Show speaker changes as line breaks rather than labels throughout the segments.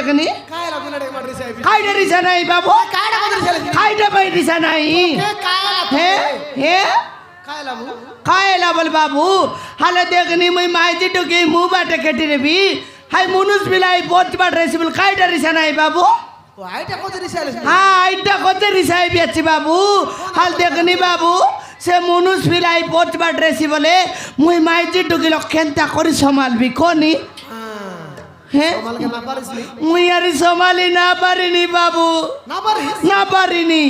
দেখনি কাইটা রিসা নাই বাবু কাইটা পাই রিসা নাই হে হে কায়লা বল বাবু হালে দেখনি মুই মাইজি টুকি মু বাটে কেটে রেবি হাই মনুষ বিলাই বহুত বাট রেসিবল কাইটা রিসা নাই বাবু হ্যাঁ আইটা কত রিসাই বেছি বাবু হাল দেখনি বাবু সে মনুষ বিলাই বহুত বাট রেসি বলে মুই মাইজি টুকি লক্ষেন্তা করি সমালবি কোনি হ্যাঁ মুই আর সমালি না পারিনি বাবু না পারিনি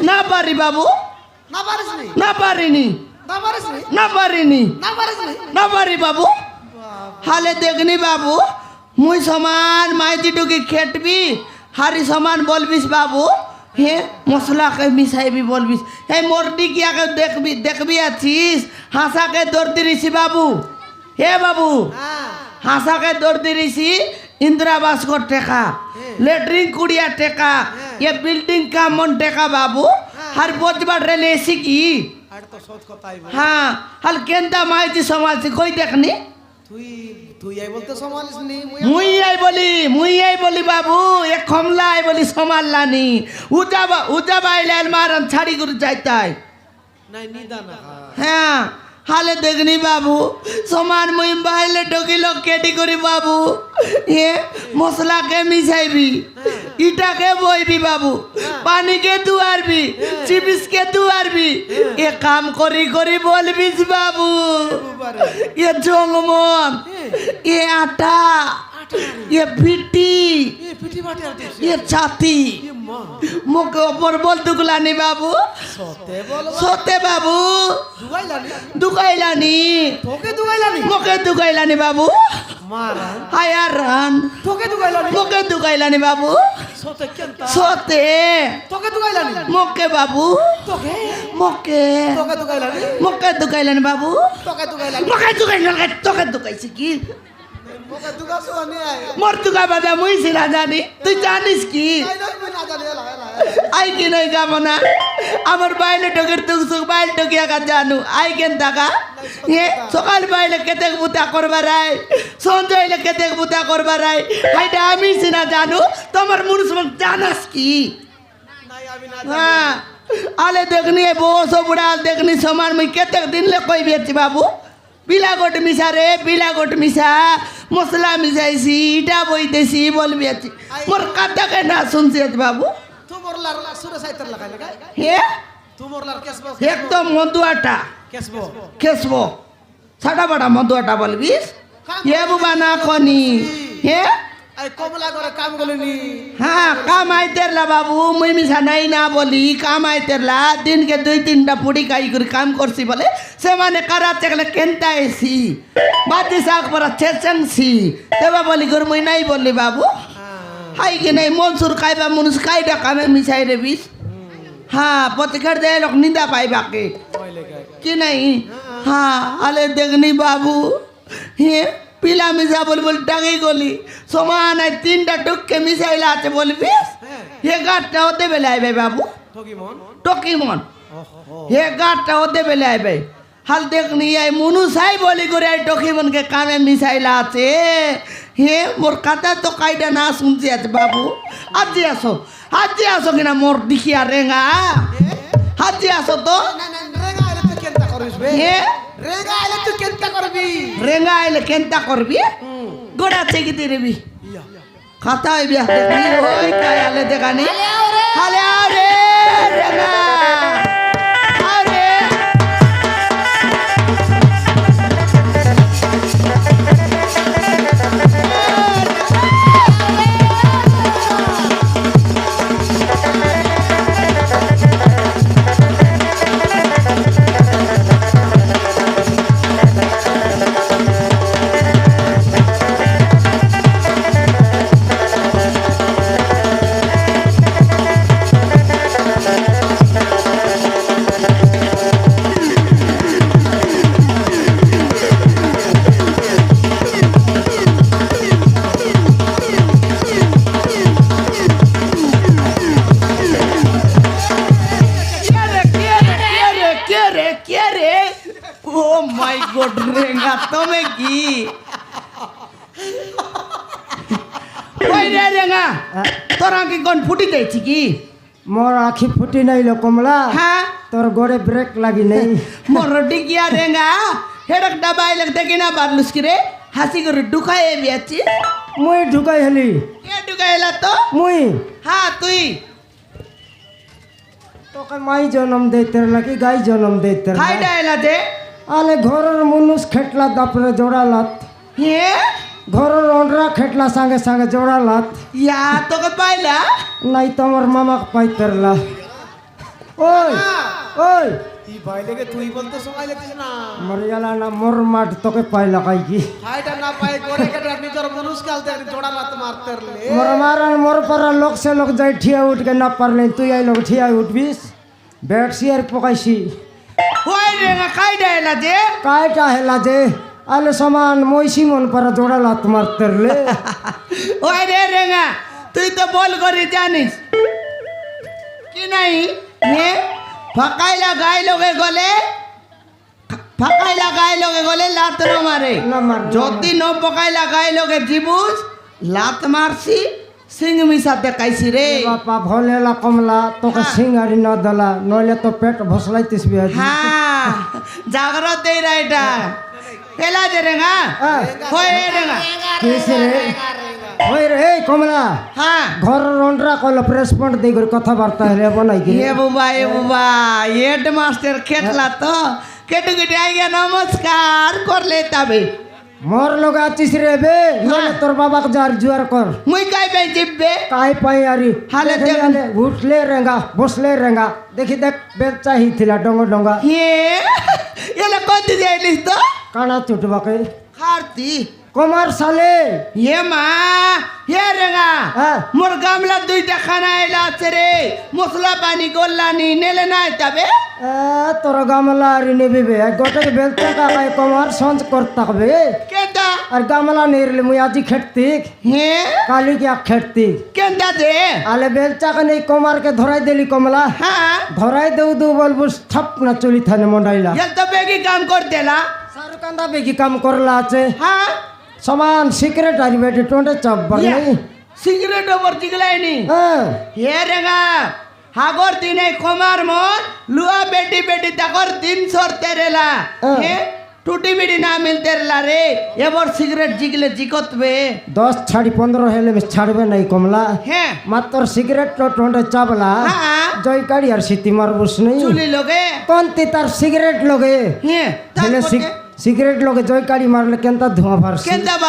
না পারি বাবু না পারিনি না পারিনি না পারি বাবু হালে দেখনি বাবু মুই সমান মাইজি টুকি খেটবি হারি সমান বলবিস বাবু হে মশলাকে মিশাইবি বলবিস এই মোরটি কি আগে দেখবি দেখবি আছিস হাসাকে দৌড় দিরিছি বাবু হে বাবু হাসাকে দৌড় দিরিছি इंदिरावास को टेका लेटरिन कुड़िया टेका ये बिल्डिंग का मन टेका बाबू हर बहुत बार रेले की हाँ हल केंदा माइती समाज से कोई देखनी मुई आई बोली बाबू एक खमला आई बोली समाल लानी उजा बाइल मारन छाड़ी गुरु जाता है हाँ हाले देखनी बाबू समान मुई बाइले ढोकिलो केटी करी बाबू ये मसला के मिसाइबी इटा के बोईबी बाबू पानी के दुआर भी चिप्स के दुआर भी ये काम करी करी बोलबीस बाबू ये जोंगमन ये आटा ये पिटी ये छाती मुके ऊपर बोल दुगलानी बाबू सोते बाबू दुगाइलानी मुके दुगाइलानी बाबू हायारान मुके दुगाइलानी बाबू सोते मुके बाबू मुके मुके दुगाइलानी बाबू मुके दुगाइलानी तोके दुगाइছি কি मोर तुका बाजा मुई सिला जानी तू जानिस की आई की नहीं कामना अमर बाइले टोकेर तुक सुक बाइल टोकिया का जानू आई केन ताका ये सकाल बाइले केतेक बुता करबा राय संजयले केतेक बुता करबा राय हाइटा आमी सिना जानू तमर मुनुस मन जानास की हां आले देखनी है बोसो बुढ़ा देखनी समान मुई केतेक दिन ले कोई बेची बाबू बिला गोट मिसा रे बिला गोट मिसा मसला मिसाइसी इटा बोइतेसी बोलबी अछि मोर कथा के ना सुनसी अछि बाबू तू मोरलार सुरे साइतर लगाइले का हे तू मोरलार केसबो एकदम मधुआटा केसबो छाड़ा बड़ा मधुआटा बोलबिस ये बुबा ना कोनी हे आई कमला करे काम गलनी हां काम आइतेरला बाबू मुई मिसा नहीं ना बोली काम आइतेरला दिन के 2-3टा पुड़ी काई कर काम करसी बोले से माने करा चकले केनता एसी बाती साग पर चेचंगसी तेबा बोली गुर मुई नहीं बोली बाबू हाई के नहीं मंसूर काइबा मुनुस काइडा कामे मिसाई रे बीस हां पतकर दे लोग निंदा पाइबा के कि नहीं हां आले देखनी बाबू हे पिला मिसा बोल बोल टांगी गोली समान है 3टा टुक्के मिसाइल आते बोल बीस ये गाटटा होते बेले आइबे बाबू टोकीमन ये गाटटा होते बेले आइबे हाल देखनी आई मुनुसाई बोली करे टोकीमन के कामे मिसाइल आते हे मोर कथा तो काइडा ना सुनছি আছে बाबू आज আসো কিনা मोर दिखिया रेंगा आज আসো तो हे रेंगा आइले तू केनता करबी रेंगा आइले केनता करबी गोड़ा चेकी तेरेबी खाता है बिया देखनी होय काय आले देखानी हाले रे रेंगा अरे रेंगा तुम्हें की রেঙা তোর আঁকি কোন ফুটি দিয়েছি কি
মোর আখি ফুটি নাই লো কমলা
হ্যাঁ
তোর গোড়ে ব্রেক লাগি নেই
মোর ডিগিয়া রেঙা হেডক ডাবাই লাগ দেখি না বারলুস কি রে হাসি করে ঢুকাই বিয়াছি
মুই ঢুকাই হেলি
কে ঢুকাইলা তো
মুই
হ্যাঁ তুই
তোকে মাই জন্ম দেইতে নাকি গাই জন্ম দেইতে
খাই ডাইলা দে
আলে ঘরের মনুষ খেটলা তারপরে জোড়ালাত
হে
ঘরের অন্ডরা খেটলা সঙ্গে সঙ্গে জোড়ালাত
ইয়া তোকে পাইলা
নাই তোমার মামাক পাইতেরলা ওই ওই
তুই ভয় লেগে তুই বলতে সময় লাগছে না
মরিয়ালা না মোর মাঠ তোকে পাইলা কাই কি
ভাইটা না পাই করে কেটে নিজের মানুষ কালতে জোড়া লাত মারতে রে
মোর মারান মোর पर लोग से लोग जाई ठिया उठ के ना पारले তুই আই লোক ठिया उठबिस बैठसी আর পকাইছি
ওই রেঙা খাই ডাইলা দে
কাইটা হেলা যে আলে সমান মইসি মন पर জোড়া লাত মারতেরলে
ওই রে রেঙা তুই তো বল করি জানিস কি নাই হে ফাকাইলা গাই লগে গলে ফাকাইলা গাই লগে গলে লাত ন মারে
না মার
যদি ন পকাইলা গাই লগে জিবুস লাত মারছি সিং মিশাতে কাইছি রে
বাপা ভলেলা কমলা তোকে সিঙ্গারি ন দলা নইলে তো পেট ভসলাইতিস বিয়াজি
হ্যাঁ জাগ্রত এই রাইটা পেলা দে রেঙা ওই রেঙা
কিসে রে ওই রে এই কমলা
হ্যাঁ
ঘর রন্ডরা কল প্রেসপন্ড দেই করে কথাবার্তা হলে বনাই কি
এ বুবা হেড মাস্টার খেতলা তো কেটু কেটে আইগা নমস্কার করলে তবে
মোর লোক আছিস রে বে নইলে তোর বাবাক যার জুয়ার কর
মুই কাই পাই জিববে
কাই পাই আরি
হালে
দেখে
দেখ-
হালে উঠলে রেঙ্গা বসলে রেঙ্গা দেখি দেখ বেল চাহিছিলা ডঙ্গ ডঙ্গা
হে এলা কত যাইলিস তো
কানা চুটবাকে
খারতি
কমার সালে
হে মা হে রেঙা
হ্যাঁ
মোর গামলা দুইটা খানা এলা আছে রে মশলা পানি গোল্লানি নেলে নাই তবে
তোর গামলা আর নেবি বে গোটে বেল টাকা কাই কমার সঞ্চ করতে হবে
কেতা
আর গামলা নেরলে মুই আজি খেটতিক
হে
কালি কি খেটতিক
কেতা দে
আলে বেল চাকা নেই কমারকে ধরাই দিলি কমলা
হ্যাঁ
ধরাই দেউ দেউ বলবো ঠাপ না চলি থানে মন্ডাইলা
এল তো বেগি কাম করতেলা
সারকান্দা বেগি কাম করলা আছে
হ্যাঁ
সমান সিক্রেট আর বেটি টোটে চাপবার নেই
সিগারেট ওপর চিগলাইনি
হ্যাঁ
হে রেঙা হাগর দিনে কমার মন লুয়া বেটি বেটি তাকর দিন সরতে রেলা হে টুটি বিড়ি না মিলতে রেলা রে এবার সিগারেট জিগলে জিকতবে
10 ছাড়ি 15 হেলে ছাড়বে নাই কমলা
হ্যাঁ
মাত্র সিগারেট টোটে চাপলা
হ্যাঁ
জয় কাড়ি আর সিটি মারবুস নেই
চুলি লগে
কোনটি তার সিগারেট লগে
হ্যাঁ
হেলে সিগারেট লগে জয় কাড়ি মারলে কেনতা ধোঁয়া ভারছি
কেন্দা
এ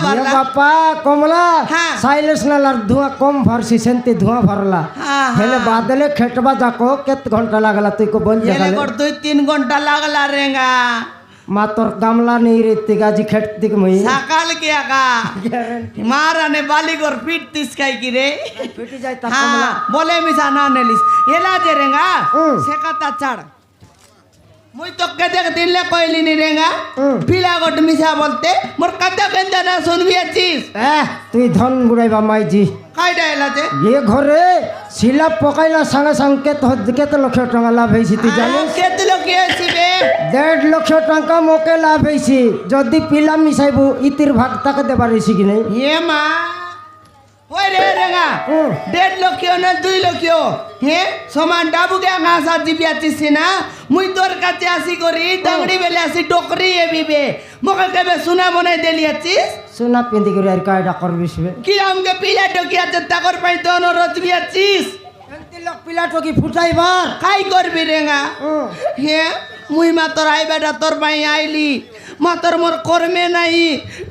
বারলা
বাপা কমলা
হ্যাঁ।
সাইলেন্স নালার ধোঁয়া কম ভারছি সেন্তি ধোঁয়া ভরলা
হ্যাঁ,
হেলে বাদলে খেটবা যাকো কেত ঘন্টা লাগলা তুই কো বল
এলে
দেখালে
কর 2-3 ঘন্টা লাগলা রেঙা
মা তোর গামলা নেই রে তে গাজি খেটতিক মুই
সকাল কি আগা মারানে বালিগর পিট তিসকাই কি রে
ফিটি যাই তা
হ্যাঁ
কমলা
বলে মিশা না নেলিস এলা যে রেঙ্গা
হুম।
সেকাতা ছাড় মুই তো কেতে দিনলে কইলি নি রেঙ্গা
হুম।
পিলা গট মিশা বলতে মোর কথা কেন্দা না শুনবি আছিস
তুই ধন বুড়াইবা মাইজি
কাইডা এলাতে
এ ঘরে শিলা পকাইলা সঙ্গে সঙ্গে কেতে লক্ষ টাকা লাভ হয়েছি তুই জানিস
কেতে লোক আসিবে
1.5 লক্ষ টাকা মোকে লাভ হয়েছি যদি পিলা মিশাইবু ইতির ভাগ তাকে দেবার হয়েছি কি নাই
হে মা ওই রে রেঙ্গা
হুম।
1.5 লক্ষ না 2 লক্ষ হে সমান ডাবুকে আশা দিবি আছিস না মুই তোর কাছে আসি করি দাংড়ি বেলে আসি ডকরি এবিবে মোকে কেবে সোনা বনাই দেলি আছিস
সোনা পিন্দি করে আর কায়দা করবিস বে
কি আমকে পিলা টকি আছে তাকর পাই তো অনুরোধ বিয়াছিস
এন্তি লোক পিলা টকি ফুটাইবার
কাই করবি রেঙ্গা হে মুই মা তোর আই বেটা তোর পাই আইলি মা তোর মোর কর্মে নাই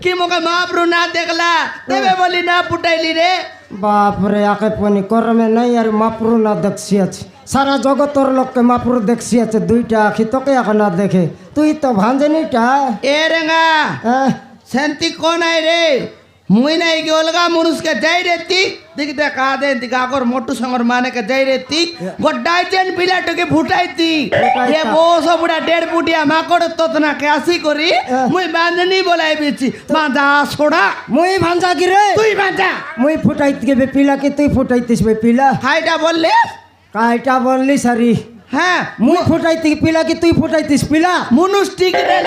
কি মোকে মহাপ্রু না দেখলা তবে বলি না ফুটাইলি রে
বাপরে আকে পনি করমে নাই আর মাপুরু না দেখছি আছে সারা জগতর লোককে মাপুরু দেখছি আছে দুইটা আখি তোকে এখন না দেখে তুই তো ভাঞ্জনিটা
এ রেঙ্গা সেন্তি কোন আই রে মুই নাই কি অলগা মনুষকে যাই রে তিক দেখি দেখ আদে দিক আগর মোটু সঙ্গর মানে কে যাই রে তিক গোডাই চেন পিলাটকে ফুটাইতি এ বস বুড়া 1.5 ফুটিয়া মাকড় তত না কে আসি করি মুই বাঁধনি বলাই বিছি বাঁধা ছোড়া
মুই ভাঞ্জা কি রে
তুই বাঁধা
মুই ফুটাইতে বে পিলা কি তুই ফুটাইতিস বে পিলা
হাইটা বললে
কাইটা বললি সারি
হ্যাঁ
মুই ফুটাইতি পিলা কি তুই ফুটাইতিস পিলা
মুনুষ ঠিক রে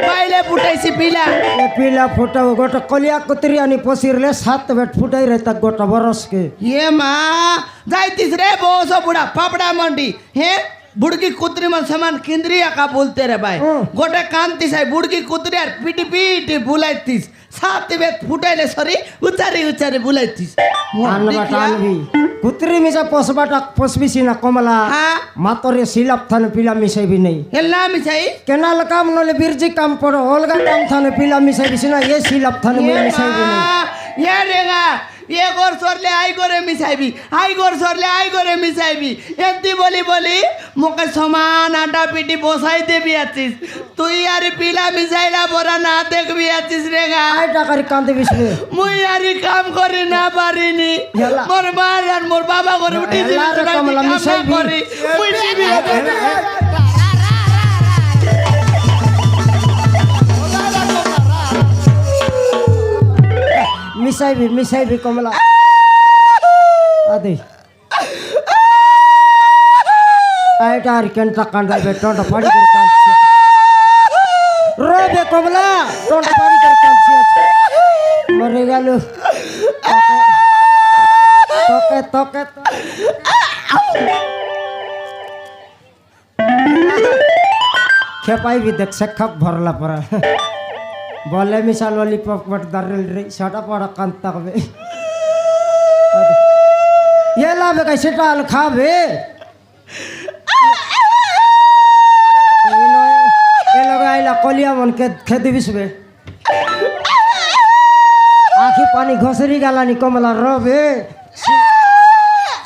বাইলে ফুটাইছি পিলা
এ পিলা ফুটাও গোটা কলিয়া কতরি আনি পশিরলে 7 বেট ফুটাই রে তা গোটা বরসকে
ये माँ जाइतिस रे बहुत सो बुढ़ा पापड़ा मंडी है बुड़की कुतरी मन समान केंद्रीय का बोलते रे भाई गोटे कांतिस है बुड़की कुतरी यार पीटी पीटी बुलाइतिस सात बेत फुटाइले सरी उचारी उचारी बुलाइतिस
আনবাটা আনবি কুতরি মিশা পশবাটা পশবিছি না কমলা
हाँ
মাতরে সিলাপ থানে পিলা মিশাইবি নেই
हेलना मिसाई
কেনাল কাম নলে বিরজি কাম পড়ো অলগা কাম থানে পিলা মিশাইবিছি না এ সিলাপ থানে মুই মিশাইবি নেই
ये रेगा ये गोर सोरले आई गोरे मिसाइबी आई गोर सोरले आई गोरे मिसाइबी एंती बोली बोली मोके समान आटा पीटी बसाई देबी आছিস তুই আর পিলা মিসাইলা বড়া না দেখবি আছিস রেগা
আই টাকার কান্দে বিছবে
মুই আর কাম করি না পারিনি
ইয়ালা।
মোর মা আর মোর বাবা করে উঠিছিল
ইয়ালা রে কমলা মিসাইবি।
করি মুই দিবি
মিশাইবি মিশাইবি কমলা আদে আইটা আর কেনটা কান্দাইবে টন্টা পাড়ি করে কাঁদছি রবে কমলা টন্টা পাড়ি করে কাঁদছি আছে মরে গেল তোকে তোকে খেপাইবি দেখ সে খাপ ভরলা পরা বলে মিশা ললিপপ বট দারল রে সেটা পড়া কান থাকবে এ লাভে কাই সেটা আল খাবে এ লগাইলা কলিয়া মনকে খেতে বিছবে আখি পানি ঘসরি গালানি কমলা রবে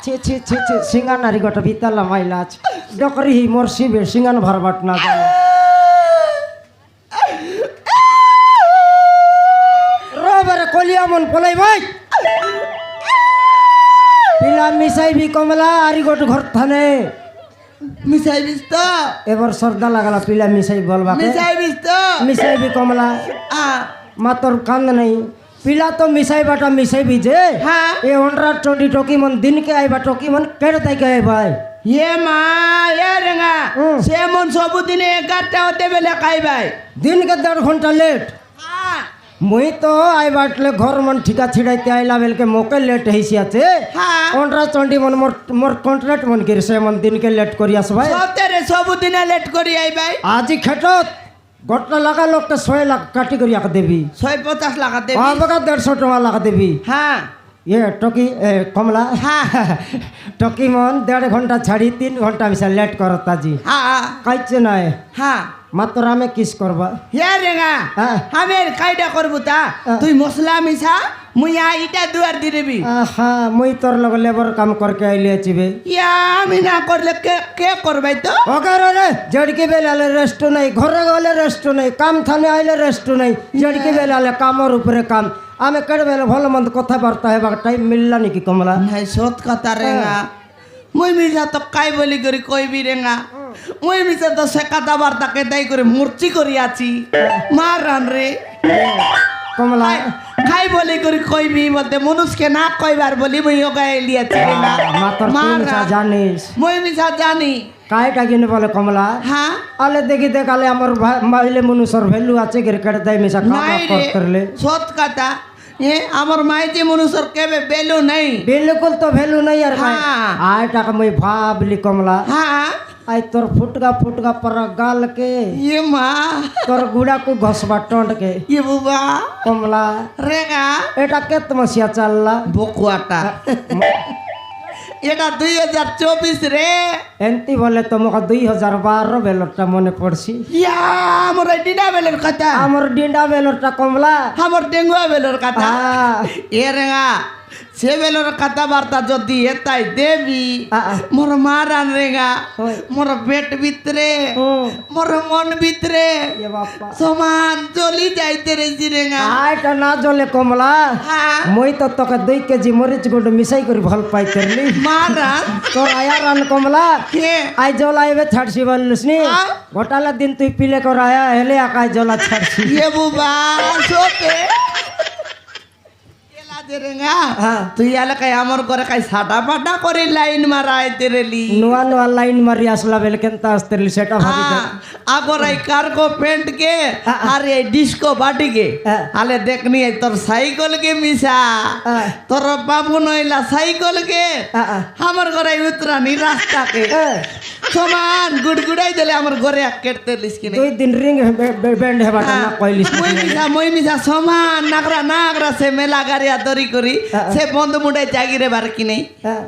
ছি ছি ছি ছি সিঙ্গান নারী গোটা ভিতালা মাইলাচ ডকরি হি মোর শিবে সিঙ্গান ভরবাট না জানে রবারে কলিয়া মন পলাই ভাই পিলা মিশাইবি কমলা আরি গোট ঘর থানে
মিসাইবিস তো
এবার সর্দা লাগালা পিলা মিশাই বলবা
মিসাইবিস তো
মিশাইবি কমলা
আ
মাতর কান্দ নাই পিলা তো মিশাইবাটা মিশাইবি যে
হ্যাঁ
এ 120 টকি মন দিনকে আইবা টকি মন কেড়ে তাইকে আই ভাই
ये माँ ये रेंगा से मन सबुदिने 11टा होते बेले खाई भाई
দিনকে 1.5 ঘন্টা লেট
हाँ
মুই তো আই বাটলে ঘর মন ঠিকা ছিড়াইতে আইলা বেলকে মোকে লেট হইছি আছে
हाँ
কোনটা চন্ডি মন মোর মোর কন্ট্রাক্ট মন করে সে মন দিনকে লেট করি আসবাই
সতেরে सबुदिने लेट करी आई भाई
আজি খেটত গটটা লাগা লোকটা 100 লাখ কাটি করি আক দেবি
150 लाख दे
আবকা 150 টাকা লাগা দেবি
हाँ
এ টকি কমলা
हाँ
টকি মন 1.5 ঘন্টা ছাড়ি 3 ঘন্টা মিশা লেট করত আজি
हाँ
কাইছে নাই
हाँ
মাত্র আমি কিস করবা
ये रेंगा
हाँ।
हमें कायदा करबुता तू मसला मिसा मुया इटा दुआर दिरेबी
আহা মুই তোর লগে লেবার কাম করকে আইলে আছিবে
या আমি না করলে কে করবাই তো
ওগার রে জড়কে বেলালে রেস্ট নাই ঘরে গেলে রেস্ট নাই কাম থানে আইলে রেস্ট নাই জড়কে বেলালে কামর উপরে কাম আমি কেড়ে বেলে ভালো মন্দ কথাবার্তা হেবার টাইম মিললা নাকি কমলা
নাই সত কথা রেঙ্গা মুই মিছা তো কাই বলি করি কইবি রেঙ্গা মুই মিছা তো সে কথা বার্তা কেদাই করে মূর্তি করি আছি মার রান রে
কমলা
খাই বলি করি কইবি বলতে মনুষকে না কইবার বলি মুই ওগাই লিয়াছি রেঙ্গা
মাতর
মার
তুই
রান।
জানিস
মুই মিছা জানি
কাইটা কিনে বলে কমলা
হ্যাঁ
আলে দেখি দেখালে আমার মাইলে মনুষ্যর ভ্যালু আছে গের কেটে দেয় মিশা
নাই
কাম
রে
করলে
সত কথা এ আমার মাইতি মনুষর কেবে বেলু নাই
বিলকুল তো ভ্যালু নাই আর
হ্যাঁ।
আয় টাকা মুই ভাবলি কমলা
হ্যাঁ
আই তোর ফুটকা ফুটকা पर गाल के
ये মা
তোর গুড়া কো ঘসবা টন্ট के
ये বুবা
কমলা
রেঙ্গা
এটা কেত মসিয়া চাললা
বকুয়াটা এটা 2024 রে
এন্তি বলে তোমাকে 2012 বেলরটা মনে পড়ছি
ইয়া আমার ডিনা বেলের কথা
আমার ডিন্ডা বেলরটা কমলা
আমার ডেঙ্গুয়া বেলের কথা
আহ,
এ রেঙ্গা সে বেলের কথা বার্তা যদি এতাই দেবি মোর মারান রেঙ্গা
ওই।
মোর পেট ভিতরে
হুম,
মোর মন ভিতরে
এ বাপ্পা
সমান চলি যাইতে রেছি রেঙ্গা
আইটা না জলে কমলা
হ্যাঁ
মই তো তোকে 2 কেজি মরিচ গুঁড়ো মিশাই করে ভাল পাই করলি
মারান
তোর আয়া রান কমলা
কে
আই জলা এবে ছাড়ছি বললিস নি
আ?
গোটালা দিন তুই পিলে কর আয়া হেলে আকাই জলা ছাড়ছি
ये बुबा सोते আইতে রেঙ্গা
হ্যাঁ।
তুই এলাকায় আমার ঘরে কাই সাটা পাটা করে লাইন মারা আইতে রেলি
নূয়া নূয়া লাইন মারি আসলা বেলে কেনতা আসতে সেটা ভাবি দেখ।
আগর এই কার্গো প্যান্ট কে আর এই ডিস্কো বাটি কে
হ্যাঁ।
আলে দেখনি এই তোর সাইকেল কে মিশা
হ্যাঁ।
তোর বাবু নইলা সাইকেল কে
হ্যাঁ।
আমার ঘরে উতরানি রাস্তা কে
হ্যাঁ।
সমান গুড়গুড়াই দিলে আমার ঘরে এক কেটতে লিস কিনে
2 দিন রিং ব্যান্ড হেবাটা না কইলিস
মই মিশা সমান নাগরা সে মেলা গাড়িয়া দরি করি সে বন্ধ মুডাই জাগিরে বার কিনে
হ্যাঁ।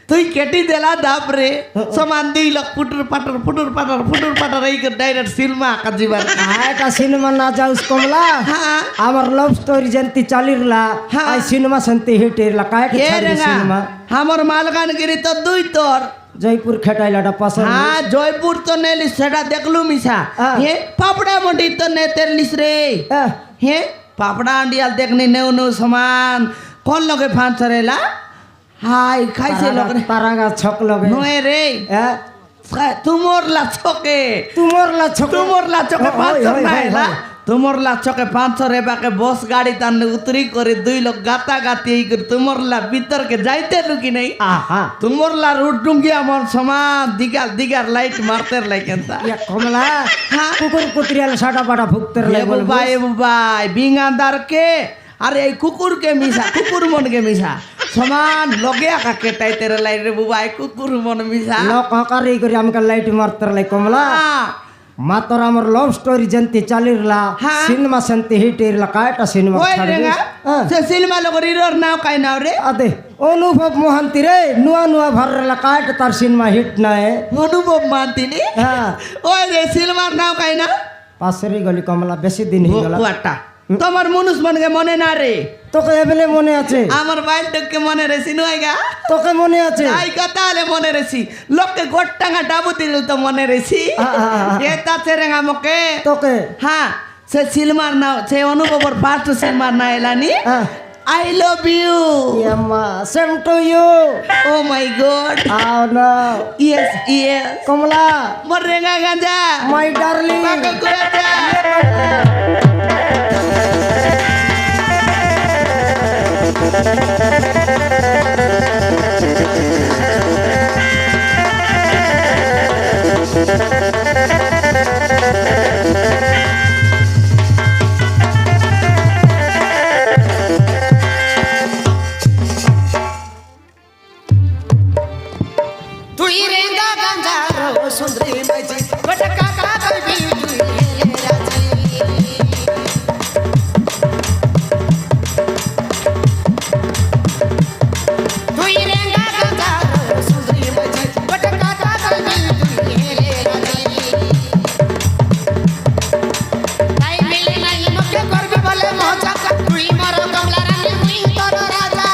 তুই কেটি দেলা দাপরে সমান 2 লাখ ফুটুর পাটার এই ডাইরেক্ট সিনেমা আঁকা যাবার
এটা সিনেমা না যাউস কমলা
হ্যাঁ
আমার লভ স্টোরি যেন্তি চালিরলা
হ্যাঁ।
আই সিনেমা সেন্তি হিটিরলা কায়
হে
ছাড়ি
রেঙ্গা
সিনেমা
আমার মালকানগিরি তো 2 তোর
জয়পুর খেটাইলাটা পছন্দ
হ্যাঁ জয়পুর তো নেলিস সেটা দেখলু মিশা
হ্যাঁ।
হে পাপড়া মন্ডি তো নে তেলিস রে
হ্যাঁ।
হে পাপড়া আন্ডিয়াল দেখনি নেউ নেউ সমান কোন লগে ফান চরেলা হাই খাইছে লগে
তারাগা ছক লগে
নয় রে
হ্যাঁ।
তুমর লাচকে
তুমরলা ছক
তুমর লাচকে
হয়,
500
হয়, হয়,
না
হয়।
তুমর লাচকে 500 রে বাকে বস গাড়ি তান উতরি করে 2 লোক গাতা গাতি এই করে তুমর লা ভিতর কে যাইতে লুকি নাই
আহা
তুমর লা রুট ডুঙ্গি আমার সমান দিগার লাইট মারতে লাইকেনতা
ইয়া কমলা
হ্যাঁ।
কুকুর কুতরিয়াল সাটা পাটা ভুক্তের
এ
লাই বল
বাই বিঙ্গাদার কে আরে এই কুকুর কে মিশা কুকুর মন কে মিশা সমান লগে আকা কেটাইতে লাই রে বুবাই কুকুর মন মিশা
লোক হকারি করে আমাকে লাইট মারতের লাই কমলা
হ্যাঁ।
মাতর আমার লভ স্টোরি যেন্তি চালিরলা
হ্যাঁ।
সিনেমা সেন্তি হিটিরলা কায়টা সিনেমা
ওই
ছাড়ি
রেঙ্গা সে সিনেমা লগর হিরোর নাও কাই নাও রে
আদে অনুভব মহান্তি রে নুয়া নুয়া ভারলা কায়টা তার সিনেমা হিট নাই
অনুভব মানতিনি
হ্যাঁ
ওই রে সিনেমার নাও কাই না
পাশেরই গলি কমলা বেশি দিন হয়ে গেল
কুয়াটা তোমার মনুষ মনকে মনে না রে
তোকে এবেলে মনে আছে
আমার বাইলটকে মনে রেছি নয়গা
তোকে মনে আছে
তাই কথা হলে মনে রেছি লোককে গোট্টাঙ্গা ডাবু দিল তো মনে রেছি এ তাছে রেঙ্গা মকে
তোকে
হ্যাঁ সে সিনেমার নাও সে অনুভবর ফার্স্ট সিনেমার না এলানি
হ্যাঁ
আই লাভ ইউ
ইয়াম্মা same to you
oh my god
আও না
ইয়েস ইয়েস
কমলা
মোর রেঙ্গা গাঁজা
মাই ডার্লিং
পাকা করে যা
তুই রেঙ্গা গাঞ্জা রো সুন্দরী মাইজি গোটা কাকা কইবি তুই এলে রাজি তুই রেঙ্গা গাঞ্জা রো সুন্দরী মাইজি গোটা কাকা কইবি তুই এলে রাজি তাই মিলে নাই মকে করবি বলে মজা তুই মর কমলা রানী মুই তোর রাজা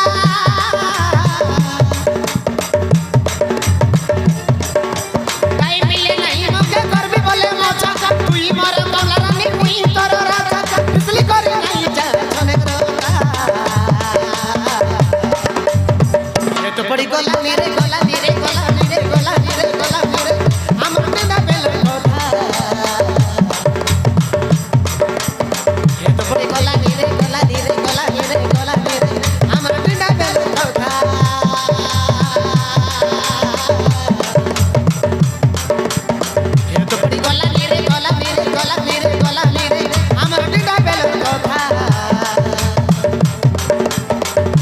তাই মিলে নাই মকে করবি বলে মজা তুই মর কমলা রানী মুই তোর রাজা বিসলি করে নাই যা ছনে রোতা এ তো পড়ি গলা মেরে গলা মেরে গলা মেরে গলা মেরে গলা মেরে আমার বিনা বেল কথা এ তো পড়ি গলা মেরে গলা মেরে গলা মেরে গলা মেরে আমার বিনা বেল কথা এ তো পড়ি গলা মেরে গলা মেরে গলা মেরে গলা মেরে আমার বিনা বেল কথা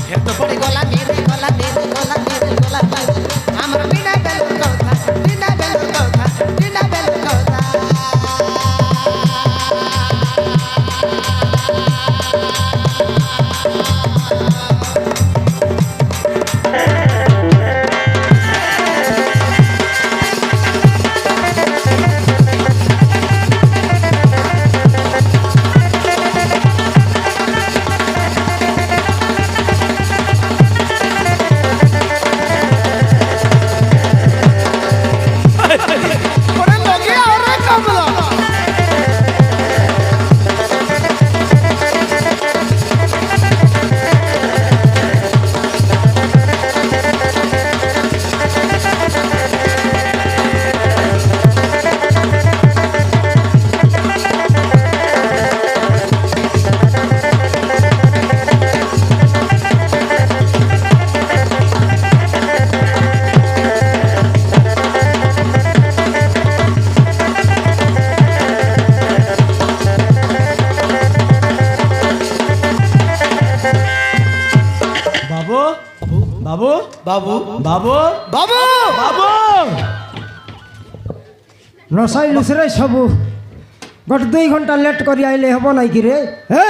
এ তো পড়ি গলা মেরে গলা মেরে গলা মেরে গলা মেরে আমার
বাবু
বাবু
বাবু
বাবু
নশাই লুসরে সবু গোট 2 ঘন্টা লেট করি আইলে হব নাই কি রে হে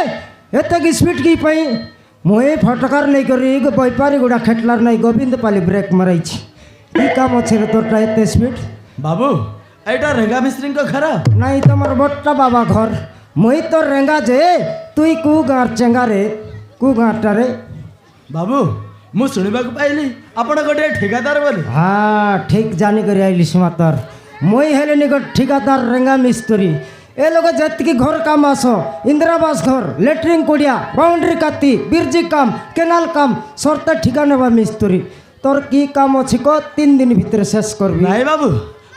এতে কি স্পিড কি পাই মই ফটকার নাই করি বৈপারি গুড়া খেটলার নাই গোবিন্দ পালি ব্রেক মারাইছি কি কাম আছে রে তোরটা এতে স্পিড
বাবু এইটা রেঙ্গা মিস্ত্রিଙ୍କ ঘর
নাই তোমার বট্টা বাবা ঘর মই তো রেঙ্গা যে তুই কু গাঁর চেঙ্গা রে কু গাঁটা রে
বাবু ମୁଁ ଶୁଣିବାକୁ ପାଇଲି ଆପଣ ଗୋଟିଏ ଠିକାଦାର ବୋଲି
হ্যাঁ ঠিক জানি করে আইলিস মাতর মই হেলে নিকট ঠিকাদার রেঙ্গা মিস্ত্রি এ লোক যেতিকি ঘর কাম আস ইন্দিরাবাস ঘর লেট্রিন কুড়িয়া বাউন্ডারি কাতি বিরজি কাম কেনাল কাম সর্তে ঠিকা নেবা মিস্ত্রি তোর কি কাম ଅଛି ক 3 দিন ভিতরে শেষ করবি
ନାଇଁ ବାବୁ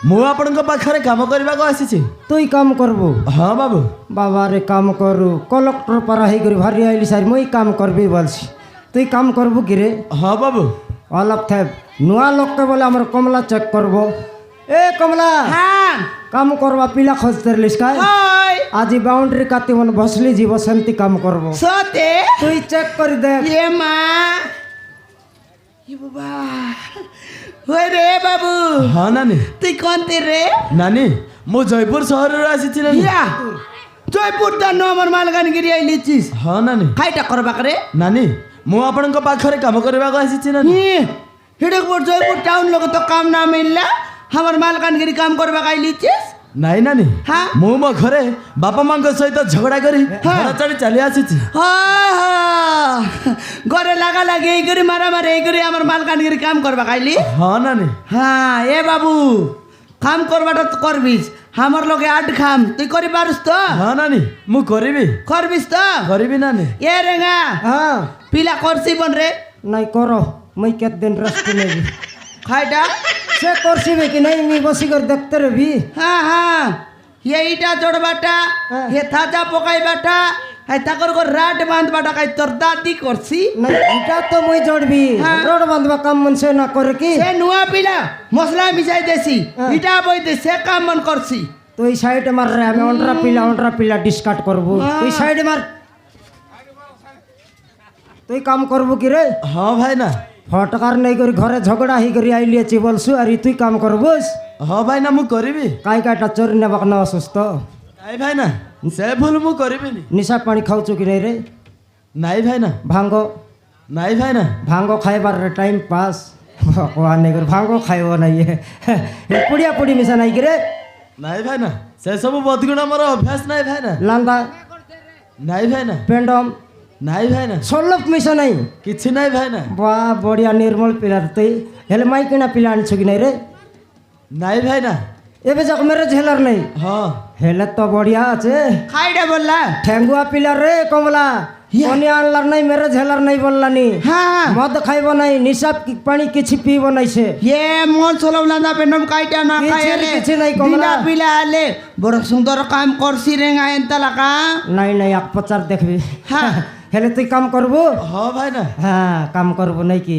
ମୁଁ ଆପଣଙ୍କ ପାଖରେ କାମ କରିବାକୁ ଆସିଛି
তুই কাম করবু
ହଁ বাবু
বাবারে কাম করু কলেক্টর পারা হই করে ভারি আইলি সারি মই কাম করবি বলছি তুই কাম করবু কি রে
ହଁ বাবু
অলপ থাক নূয়া লোককে বলে আমার কমলা চেক করব এ কমলা
হ্যাঁ
কাম করবা পিলা খোঁজতে লিস কাই
হাই
আজি বাউন্ডারি কাতি মন বসলি জীব শান্তি কাম করব
সতে
তুই চেক করে দেখ
এ মা ই বাবা হই রে বাবু
ହଁ ନାନୀ
তুই কোনতে রে
ନାନୀ ମୁଁ ଜୟପୁର ସହରରୁ ଆସିଛି ନାନୀ
ইয়া জয়পুর দান আমার মালকানগিরি আইলিছিস
ହଁ ନାନୀ
খাইটা করবা করে
ନାନୀ ମୁଁ ଆପଣଙ୍କ ପାଖରେ କାମ କରିବାକୁ ଆସିଛି ନାନୀ
হিডকপুর জয়পুর টাউন লোক তো কাম না মিললা আমার মালকানগিরি কাম করবা আইলিছিস
ନାଇଁ ନାନୀ
হ্যাঁ
ମୁଁ ମୋ ଘରେ ବାପା ମାଙ୍କ ସହିତ ଝଗଡ଼ା କରି ଘର ଛାଡ଼ି ଚାଲି ଆସିଛି
ঘরে লাগা লাগে এই করে মারামারি এই করে আমার মালকানগিরি কাম করবা খাইলি
ହଁ ନାନୀ
হ্যাঁ এ বাবু কাম করবাটা তো করবিস আমার লগে আট খাম তুই করি পারিস তো
ହଁ ନାନୀ ମୁଁ କରିବି
করবিস তো
କରିବି ନାନୀ
এ রেঙ্গা
হ্যাঁ
পিলা করছি বন রে
নাই করো মই কেত দিন রেস্ট নেবি
খাইটা
সে করছিবে কি নাই মি বসি করে দেখতে রবি
হ্যাঁ হ্যাঁ এইটা জোড়বাটা
হ্যাঁ।
হে থাজা পকাইবাটা এই তাকর কর রাট বাঁধবাটা কাই তোর দাদি করছি
নাই এটা তো মই জড়বি
হ্যাঁ।
রোড বাঁধবা কাম মন সে না করে কি
সে নুয়া পিলা মশলা মিশাই দেছি
হ্যাঁ।
ইটা বইতে সে কাম মন করছি
তুই সাইডে মার রে আমি অন্ডরা পিলা ডিসকাট করব
হ্যাঁ।
তুই সাইডে মার তুই কাম করব কি রে
ହଁ ଭାଇନା
ফটকার নাই করে ঘরে ঝগড়া হই করে আইলিয়েছি বলছু আর তুই কাম করবস
ହଁ ଭାଇନା ମୁଁ କରିବି
কাই কাইটা চোরি নেবাক না অসুস্থ
ନାଇଁ ଭାଇନା ସେ ଭୁଲ ମୁଁ କରିବିନି
নিশা পানি খাওছু কি নাই রে
ନାଇଁ ଭାଇନା
ভাঙ্গ
ନାଇଁ ଭାଇନା
ভাঙ্গ খাইবার টাইম পাস ভগবান নাই করে ভাঙ্গ খাইব নাই পুড়িয়া পুড়ি মিশা নাই কি রে
ନାଇଁ ଭାଇନା ସେ ସବୁ ବଦଗୁଣ ମୋର ଅଭ୍ୟାସ ନାଇଁ ଭାଇନା
লান্দা
ନାଇଁ ଭାଇନା
পেন্ডম
ନାଇଁ ଭାଇନା
সল্লভ মিশা নাই
କିଛି ନାଇଁ ଭାଇନା
বা বড়িয়া নির্মল পিলার তুই হেলে মাই কিনা পিলা আনছু কি নাই রে
ନାଇଁ ଭାଇନା
এবে যাক মেরে ঝেলার নাই
ହଁ
হেলে তো বড়িয়া আছে
খাইটা বললা
ঠেঙ্গুয়া পিলার রে কমলা পানি আনলার নাই মেরে ঝেলার নাই বললানি
হ্যাঁ
মদ খাইব নাই নিশাব পানি কিছু পিব নাই সে
এ মন সলম লান্দা পেন্ডম কাইটা না
কিছু
খাই রে
কিছু নাই কমলা।
বিনা পিলা আলে বড় সুন্দর কাম করছি রেঙ্গা এনতা লাগা
নাই নাই এক প্রচার দেখবি
হ্যাঁ।
হেলে তুই কাম করবো
ହଁ ଭାଇନା
হ্যাঁ কাম করবো নাই কি